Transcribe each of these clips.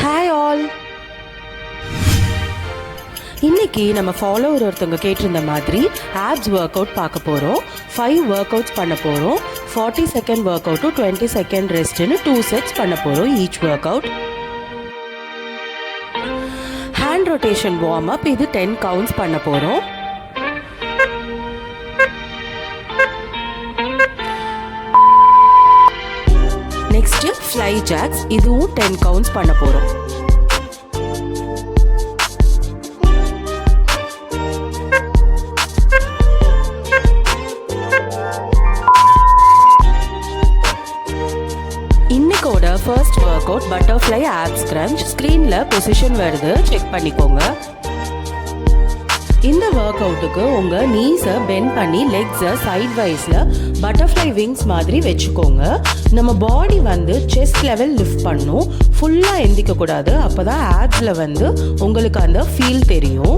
Hi all. இன்னைக்கு நம்ம follower ஒருத்தவங்க கேட்டிருந்த மாதிரி ஆப்ஸ் ஒர்க் அவுட் பார்க்க போகிறோம். 5 ஒர்க் அவுட்ஸ் பண்ண போகிறோம். 40 second workout to 20 second ரெஸ்ட்னு 2 செட்ஸ் பண்ண போகிறோம் each workout. Hand rotation warm up, இது 10 கவுண்ட்ஸ் பண்ண போகிறோம். நெக்ஸ்ட் ஃப்ளை ஜாக்ஸ், இதுவும் 10 கவுண்ட்ஸ் பண்ண போகிறோம். இன்னைக்கோட first workout butterfly abs crunch. ஸ்க்ரீனில் பொசிஷன் வருது, செக் பண்ணிக்கோங்க. இந்த ஒர்க் அவுட்டுக்கு உங்கள் நீஸை பெண்ட் பண்ணி லெக்ஸை சைட் வைஸில் பட்டர்ஃப்ளை விங்ஸ் மாதிரி வச்சுக்கோங்க. நம்ம பாடி செஸ்ட் லெவல் லிஃப்ட் பண்ணும், ஃபுல்லாக எந்திக்கக்கூடாது. அப்போ தான் ஆப்ஸில் உங்களுக்கு அந்த ஃபீல் தெரியும்.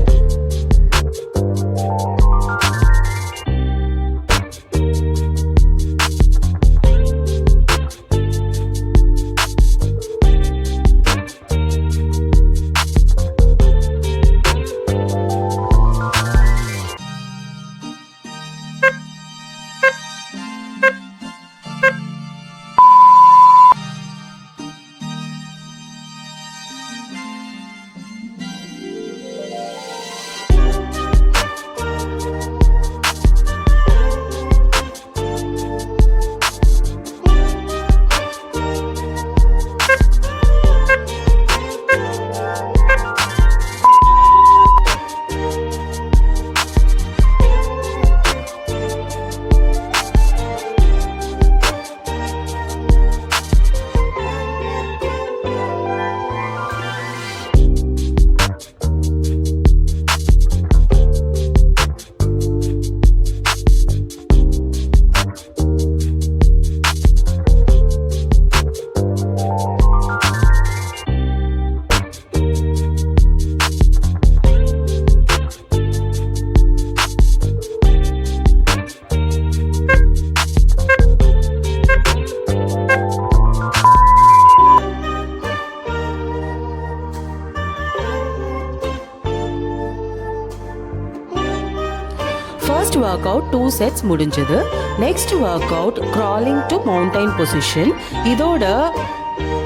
ஃபர்ஸ்ட் ஒர்க் அவுட் 2 செட்ஸ் முடிஞ்சது. Next work out crawling to mountain position. இதோட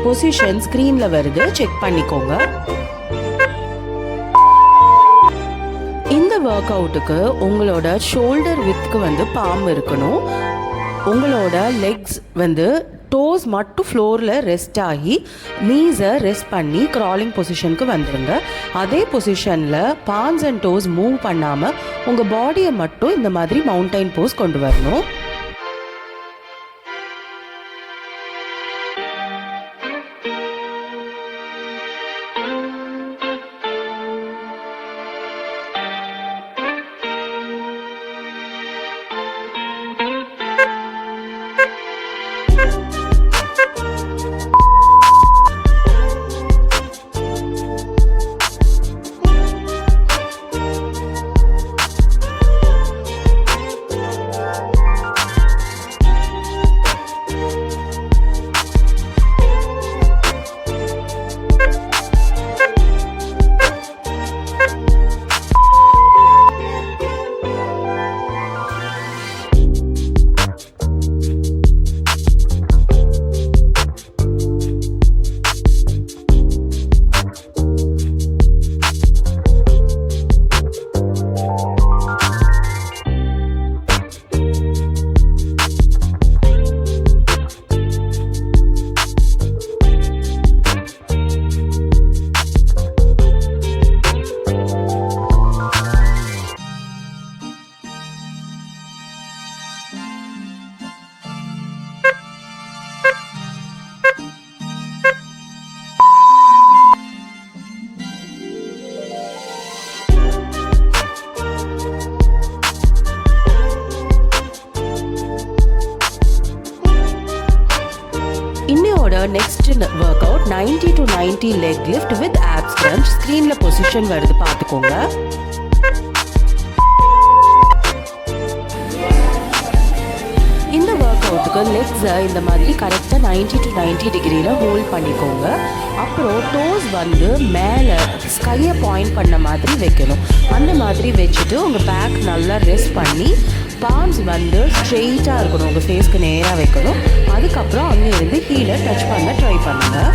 பொசிஷன் ஸ்க்ரீனில் வருது, செக் பண்ணிக்கோங்க. இந்த ஒர்க் அவுட்டுக்கு உங்களோட ஷோல்டர் வித்க்கு பாம் இருக்கணும். உங்களோட லெக்ஸ் டோஸ் மட்டும் ஃப்ளோரில் ரெஸ்ட் ஆகி நீஸை ரெஸ்ட் பண்ணி க்ராலிங் பொசிஷனுக்கு வந்துடுங்க. அதே பொசிஷனில் பான்ஸ் அண்ட் டோஸ் மூவ் பண்ணாமல் உங்கள் பாடியை மட்டும் இந்த மாதிரி மவுண்டைன் போஸ் கொண்டு வரணும். இன்னையோட next work out 90 to 90 leg lift with apps crunch. ஸ்க்ரீனில் பொசிஷன் வருது, பார்த்துக்கோங்க. இந்த ஒர்க் அவுட்டுக்கு அவுட்டுக்கு லெக்ஸை இந்த மாதிரி கரெக்டாக 90 to 90 டிகிரியில் ஹோல்ட் பண்ணிக்கோங்க. அப்புறம் டோஸ் வந்து மேலே ஸ்கையை பாயிண்ட் பண்ண மாதிரி வைக்கணும். அந்த மாதிரி வச்சுட்டு உங்கள் பேக் நல்லா ரெஸ்ட் பண்ணி பாம்ஸ் வந்து ஸ்ட்ரெயிட்டாக இருக்கணும், உங்கள் ஃபேஸ்க்கு நேராக வைக்கணும். அதுக்கப்புறம் அங்கேருந்து கீழே டச் பண்ண ட்ரை பண்ணுங்கள்.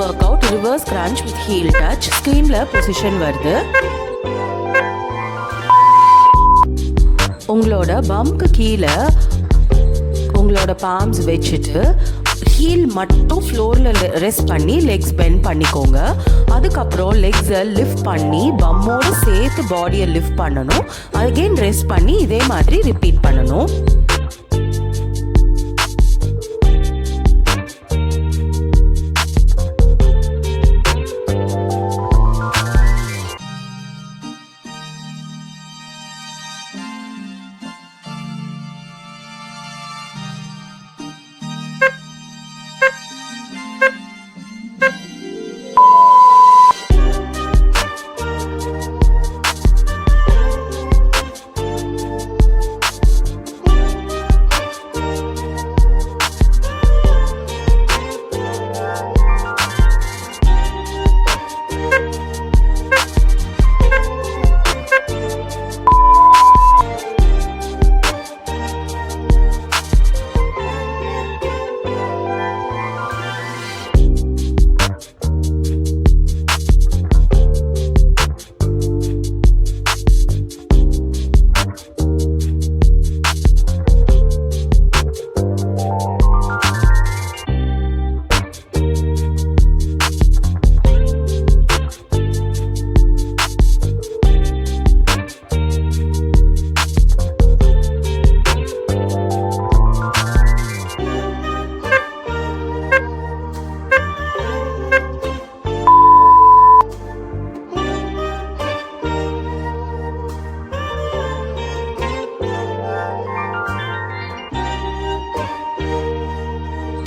Work out reverse crunch with heel touch. ஸ்க்ரீனில் பொசிஷன் வருது. உங்களோட பம்க்கு கீழே உங்களோட பாம்ஸ் வச்சுட்டு ஹீல் மட்டும் ஃப்ளோரில் ரெஸ்ட் பண்ணி லெக்ஸ் பெண்ட் பண்ணிக்கோங்க. அதுக்கப்புறம் லெக்ஸை லிஃப்ட் பண்ணி பம்மோடு சேர்த்து பாடியை லிஃப்ட் பண்ணணும். அகெயின் ரெஸ்ட் பண்ணி இதே மாதிரி ரிப்பீட் பண்ணணும்.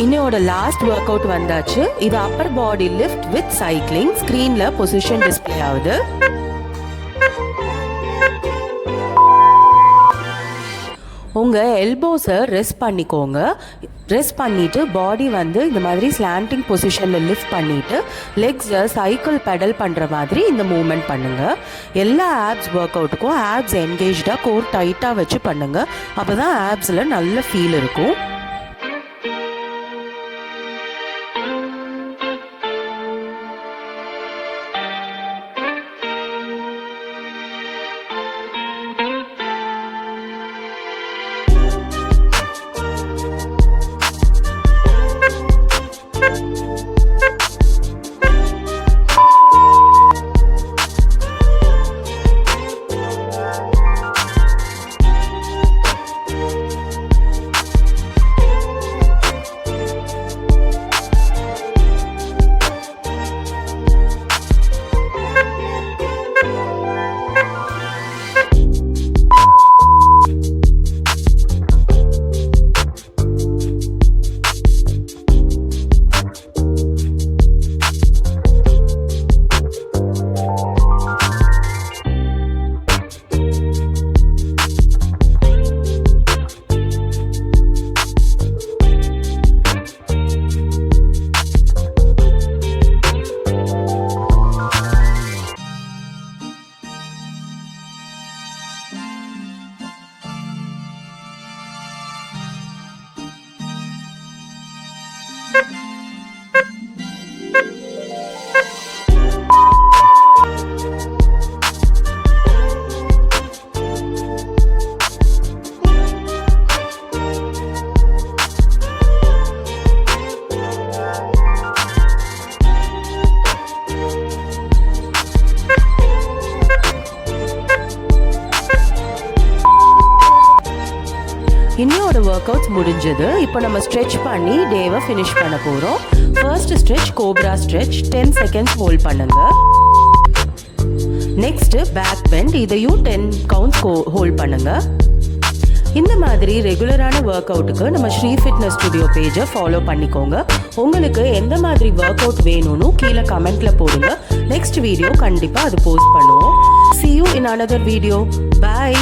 இன்னையோட லாஸ்ட் ஒர்க் அவுட் வந்தாச்சு. இது upper body lift with cycling. ஸ்க்ரீன்ல பொசிஷன் டிஸ்பிளே ஆகுது. உங்கள் எல்போஸை ரெஸ்ட் பண்ணிக்கோங்க. ரெஸ்ட் பண்ணிவிட்டு பாடி வந்து இந்த மாதிரி ஸ்லாண்டிங் பொசிஷனில் லிஃப்ட் பண்ணிவிட்டு லெக்ஸை சைக்கிள் பெடல் பண்ணுற மாதிரி இந்த மூமெண்ட் பண்ணுங்கள். எல்லா ஆப்ஸ் ஒர்க் அவுட்டுக்கும் ஆப்ஸ் என்கேஜாக கோர் டைட்டாக வச்சு பண்ணுங்கள். அப்போ தான் ஆப்ஸில் நல்ல ஃபீல் இருக்கும். இன்னையோட ஒர்க் அவுட்ஸ் முடிஞ்சது. இப்போ நம்ம ஸ்ட்ரெச் பண்ணி டேவை ஃபினிஷ் பண்ண போகிறோம். First stretch cobra stretch, 10 seconds hold பண்ணுங்க. நெக்ஸ்ட் பேக் பெண்ட், இதையும் 10 கவுண்ட்ஸ் ஹோல்ட் பண்ணுங்க. இந்த மாதிரி ரெகுலரான ஒர்க் அவுட்டுக்கு நம்ம ஸ்ரீ ஃபிட்னஸ் ஸ்டுடியோ பேஜை ஃபாலோ பண்ணிக்கோங்க. உங்களுக்கு எந்த மாதிரி ஒர்க் அவுட் வேணும்னு கீழே கமெண்ட்ல போடுங்க. நெக்ஸ்ட் வீடியோ கண்டிப்பாக அது போஸ்ட் பண்ணுவோம். See you in another video. Bye.